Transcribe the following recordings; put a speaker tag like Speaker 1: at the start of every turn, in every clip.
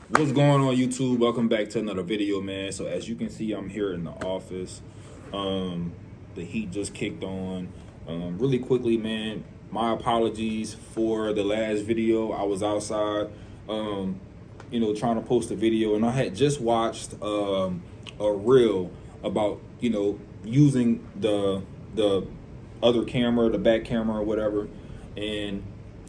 Speaker 1: What's going on, YouTube? Welcome back to another video, man. So as you can see, I'm here in the office. The heat just kicked on. Really quickly, man, my apologies for the last video. I was outside, trying to post a video, and I had just watched a reel about, using the other camera, the back camera or whatever. And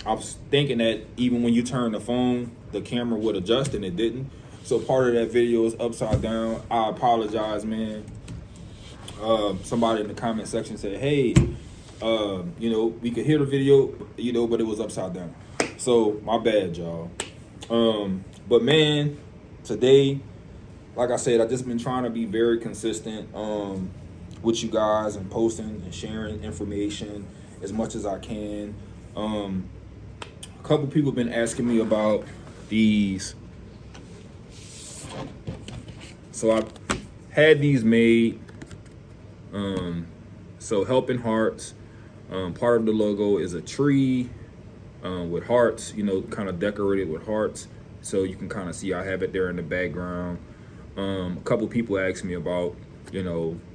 Speaker 1: I was thinking that even when you turn the phone, the camera would adjust, and it didn't. So part of that video is upside down. I apologize, man. Somebody in the comment section said, hey, we could hear the video, but it was upside down. So my bad, y'all. But man, today, like I said, I just been trying to be very consistent with you guys and posting and sharing information as much as I can. A couple people been asking me about these. So I had these made. So Helping Hearts. Part of the logo is a tree with hearts, kind of decorated with hearts. So you can kind of see I have it there in the background. A couple people asked me about,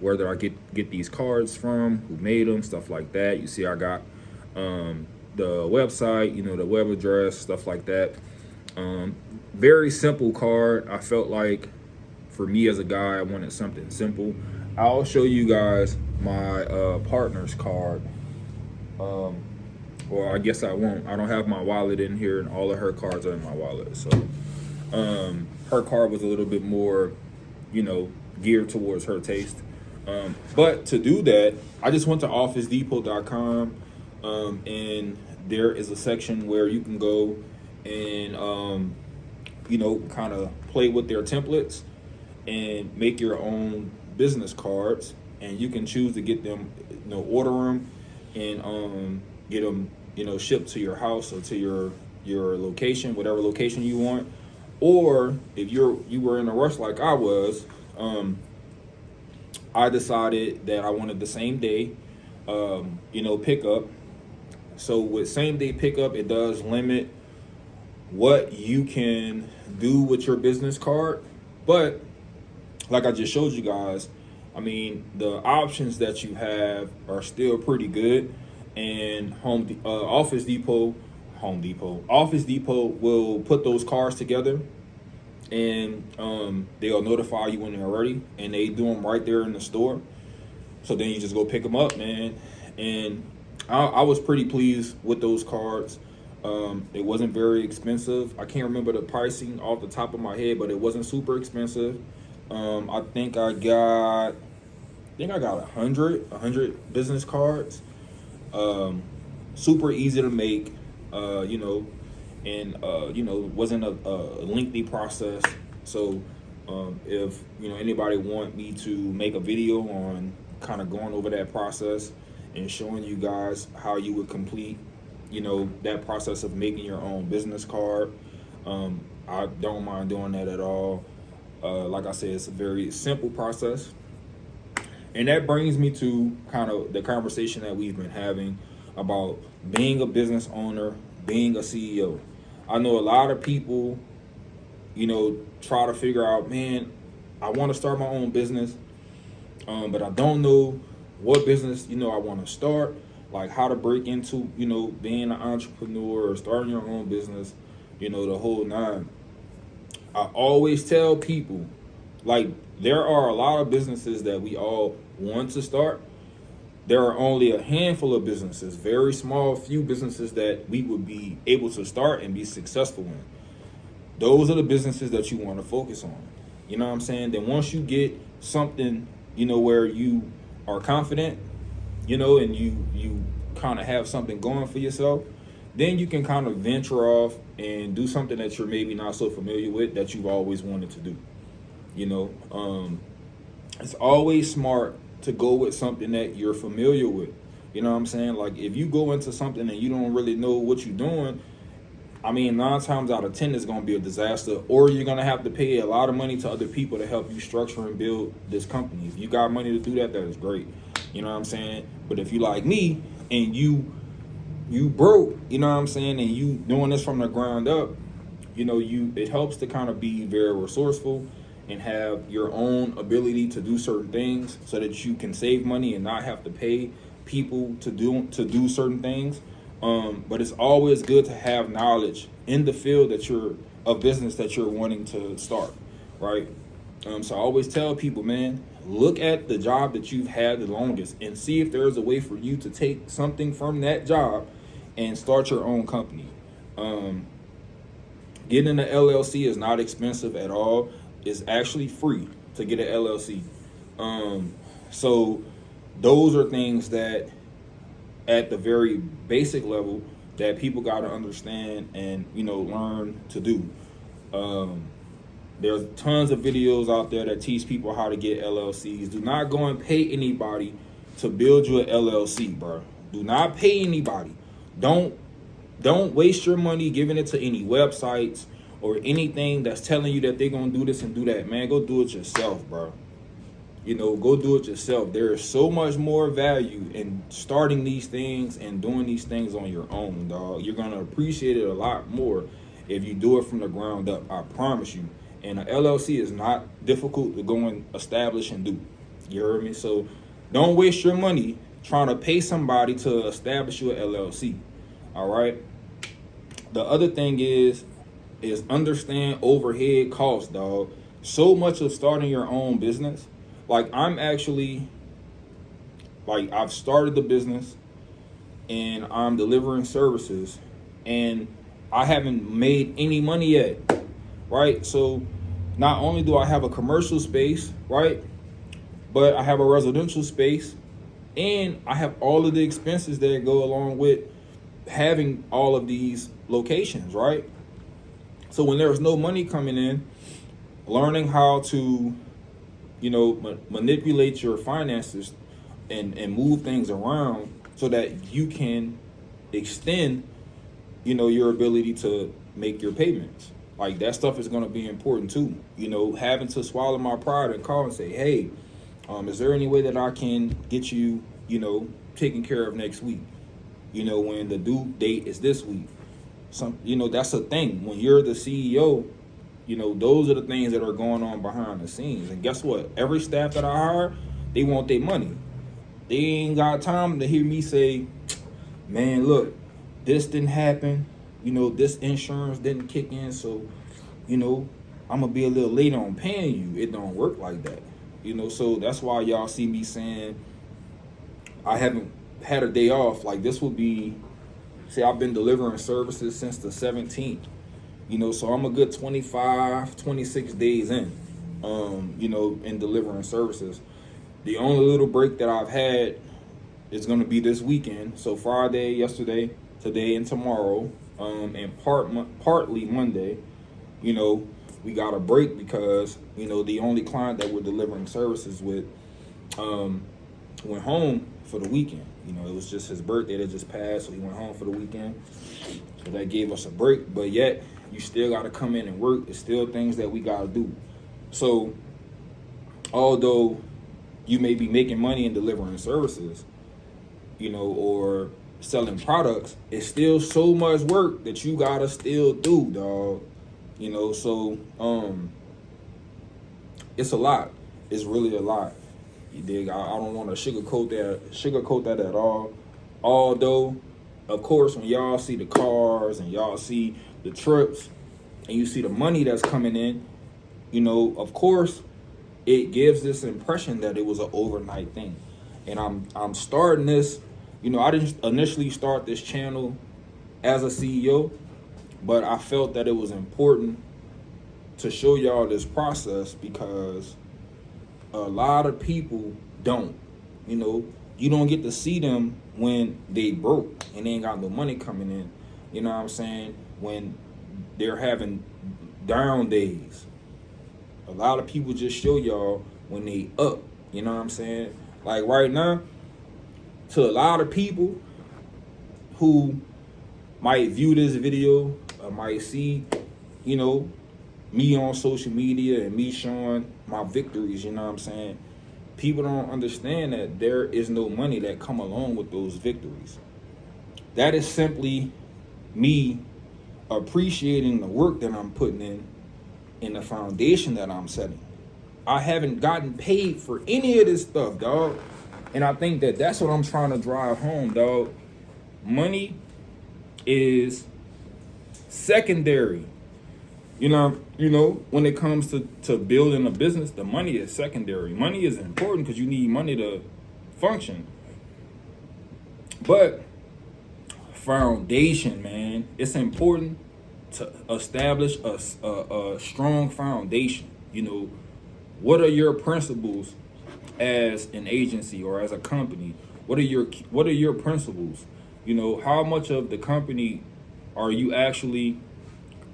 Speaker 1: where I get these cards from, who made them, stuff like that. You see I got the website, the web address, stuff like that. Very simple card. I felt like for me as a guy, I wanted something simple. I'll show you guys my partner's card. Or I guess I won't. I don't have my wallet in here, and all of her cards are in my wallet. So her card was a little bit more, geared towards her taste. But to do that, I just went to OfficeDepot.com, and there is a section where you can go and, kind of play with their templates and make your own business cards. And you can choose to get them, order them and get them, shipped to your house or to your location, whatever location you want. Or if you were in a rush like I was, I decided that I wanted the same day, pickup. So with same day pickup, it does limit what you can do with your business card. But like I just showed you guys, I mean, the options that you have are still pretty good. And Office Depot will put those cards together, and they'll notify you when they're ready, and they do them right there in the store. So then you just go pick them up, man. And I was pretty pleased with those cards. It wasn't very expensive. I can't remember the pricing off the top of my head, but it wasn't super expensive. I think I got 100 business cards. Super easy to make, wasn't a lengthy process. So if anybody want me to make a video on kind of going over that process and showing you guys how you would complete that process of making your own business card, I don't mind doing that at all. Like I said, it's a very simple process. And that brings me to kind of the conversation that we've been having about being a business owner, being a CEO. I know a lot of people, try to figure out, man, I want to start my own business, but I don't know what business, I want to start, like how to break into, being an entrepreneur or starting your own business, the whole nine. I always tell people, like, there are a lot of businesses that we all want to start. There are only a handful of businesses, very small few businesses that we would be able to start and be successful in. Those are the businesses that you want to focus on. You know what I'm saying? Then once you get something, where you are confident, and you kind of have something going for yourself, then you can kind of venture off and do something that you're maybe not so familiar with that you've always wanted to do. It's always smart to go with something that you're familiar with. You know what I'm saying? Like, if you go into something and you don't really know what you're doing, I mean, 9 times out of 10, it's going to be a disaster, or you're going to have to pay a lot of money to other people to help you structure and build this company. If you got money to do that, that is great. You know what I'm saying? But if you like me and you broke, you know what I'm saying, and you doing this from the ground up, it helps to kind of be very resourceful and have your own ability to do certain things so that you can save money and not have to pay people to do certain things. But it's always good to have knowledge in the field that you're of business that you're wanting to start, right? So I always tell people, man, look at the job that you've had the longest and see if there's a way for you to take something from that job and start your own company. Getting an LLC is not expensive at all. It's actually free to get an LLC. So those are things that at the very basic level that people got to understand and, learn to do. There's tons of videos out there that teach people how to get LLCs. Do not go and pay anybody to build you an LLC, bro. Do not pay anybody. Don't waste your money giving it to any websites or anything that's telling you that they're going to do this and do that. Man, go do it yourself, bro. Go do it yourself. There is so much more value in starting these things and doing these things on your own, dog. You're going to appreciate it a lot more if you do it from the ground up. I promise you. And an LLC is not difficult to go and establish and do. You heard me? So don't waste your money trying to pay somebody to establish you an LLC. All right? The other thing is understand overhead costs, dog. So much of starting your own business, I've started the business and I'm delivering services and I haven't made any money yet, right? So not only do I have a commercial space, right, but I have a residential space and I have all of the expenses that go along with having all of these locations, right? So when there's no money coming in, learning how to manipulate your finances and move things around so that you can extend, your ability to make your payments. That stuff is going to be important too. Having to swallow my pride and call and say, hey, is there any way that I can get you, taken care of next week? When the due date is this week. That's a thing. When you're the CEO, those are the things that are going on behind the scenes. And guess what? Every staff that I hire, they want their money. They ain't got time to hear me say, man, look, this didn't happen. This insurance didn't kick in. So, I'm going to be a little late on paying you. It don't work like that. So that's why y'all see me saying I haven't had a day off. This will be, I've been delivering services since the 17th. So I'm a good 25, 26 days in, in delivering services. The only little break that I've had is going to be this weekend. So Friday, yesterday, today, and tomorrow, and partly Monday, we got a break because, the only client that we're delivering services with went home for the weekend. It was just his birthday that just passed, so he went home for the weekend. So that gave us a break, but yet you still got to come in and work. There's still things that we got to do. So although you may be making money and delivering services, or selling products, it's still so much work that you got to still do, dog. So it's a lot. It's really a lot. You dig? I don't want to sugarcoat that at all. Although, of course, when y'all see the cars and y'all see the trips and you see the money that's coming in, of course, it gives this impression that it was an overnight thing. And I'm starting this, I didn't initially start this channel as a CEO, but I felt that it was important to show y'all this process because a lot of people don't. You don't get to see them when they broke and they ain't got no money coming in. You know what I'm saying? When they're having down days. A lot of people just show y'all when they up. You know what I'm saying? Right now, to a lot of people who might view this video or might see, me on social media and me showing my victories, you know what I'm saying? People don't understand that there is no money that come along with those victories. That is simply me appreciating the work that I'm putting in and the foundation that I'm setting. I haven't gotten paid for any of this stuff, dog. And I think that that's what I'm trying to drive home, dog. Money is secondary. You know, when it comes to building a business, the money is secondary. Money is important because you need money to function. But foundation, man, it's important to establish a strong foundation. You know, what are your principles as an agency or as a company? What are your principles? You know, how much of the company are you actually,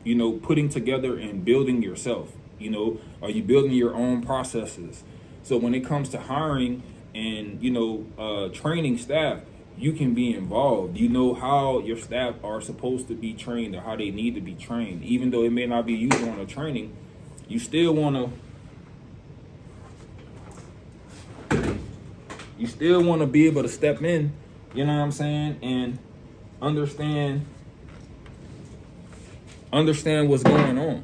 Speaker 1: you know, putting together and building yourself? You know, are you building your own processes? So when it comes to hiring and, you know, training staff, you can be involved. You know how your staff are supposed to be trained or how they need to be trained. Even though it may not be you doing the training, you still want to be able to step in, you know what I'm saying, and understand what's going on.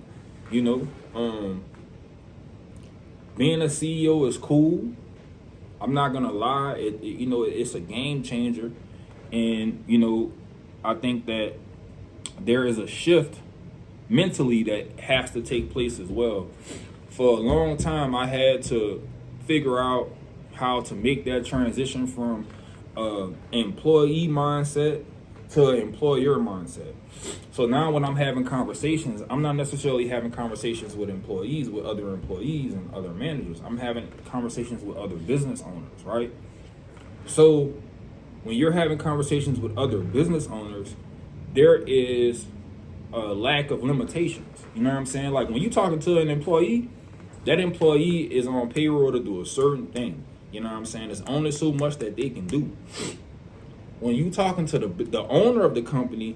Speaker 1: You know, being a CEO is cool. I'm not gonna lie, you know, it's a game changer. And, you know, I think that there is a shift mentally that has to take place as well. For a long time, I had to figure out how to make that transition from employee mindset to an employer mindset. So now when I'm having conversations, I'm not necessarily having conversations with employees, with other employees and other managers. I'm having conversations with other business owners, right? So when you're having conversations with other business owners, there is a lack of limitations. You know what I'm saying? Like when you're talking to an employee, that employee is on payroll to do a certain thing. You know what I'm saying? There's only so much that they can do. When you talking to the owner of the company,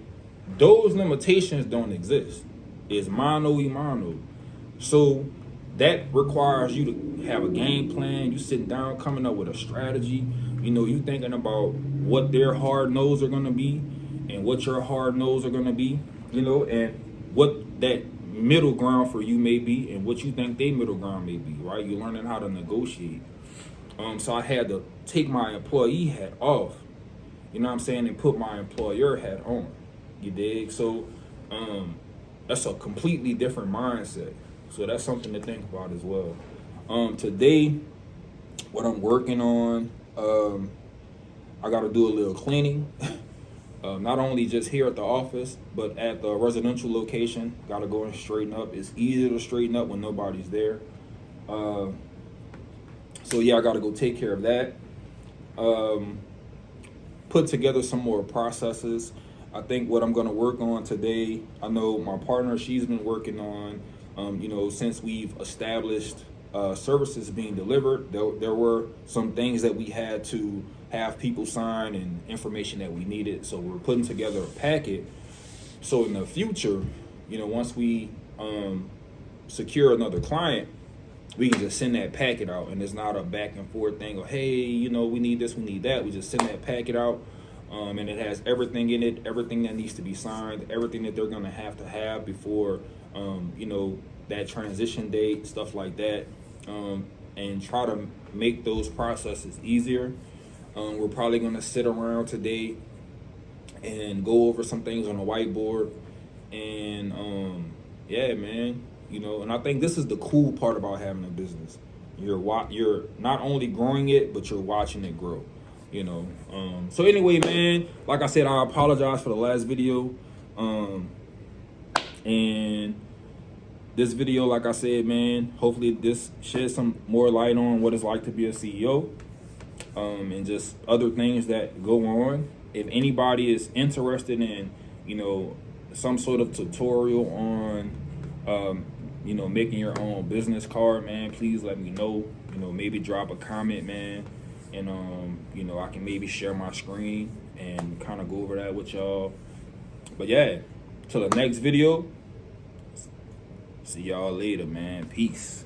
Speaker 1: those limitations don't exist. It's mano y mano. So that requires you to have a game plan. You sitting down, coming up with a strategy. You know, you thinking about what their hard no's are gonna be and what your hard no's are gonna be. You know, and what that middle ground for you may be and what you think their middle ground may be. Right? You're learning how to negotiate. So I had to take my employee hat off. You know what I'm saying, and put my employer hat on. You dig? So that's a completely different mindset. So that's something to think about as well. Today, what I'm working on, I got to do a little cleaning. Not only just here at the office, but at the residential location. Got to go and straighten up. It's easier to straighten up when nobody's there. So yeah, I got to go take care of that. Put together some more processes. I think what I'm going to work on today, I know my partner, she's been working on, you know, since we've established services being delivered, there were some things that we had to have people sign and information that we needed. So we're putting together a packet. So in the future, you know, once we secure another client, we can just send that packet out, and it's not a back and forth thing of, hey, you know, we need this, we need that. We just send that packet out, and it has everything in it, everything that needs to be signed, everything that they're going to have before, you know, that transition date, stuff like that, and try to make those processes easier. We're probably going to sit around today and go over some things on the whiteboard, and yeah, man. You know, and I think this is the cool part about having a business. You're not only growing it, but you're watching it grow. You know. So anyway, man, like I said, I apologize for the last video. And this video, like I said, man, hopefully this sheds some more light on what it's like to be a CEO. And just other things that go on. If anybody is interested in, you know, some sort of tutorial on you know, making your own business card, man, please let me know. You know, maybe drop a comment, man, and you know, I can maybe share my screen and kind of go over that with y'all. But yeah, till the next video, see y'all later, man. Peace.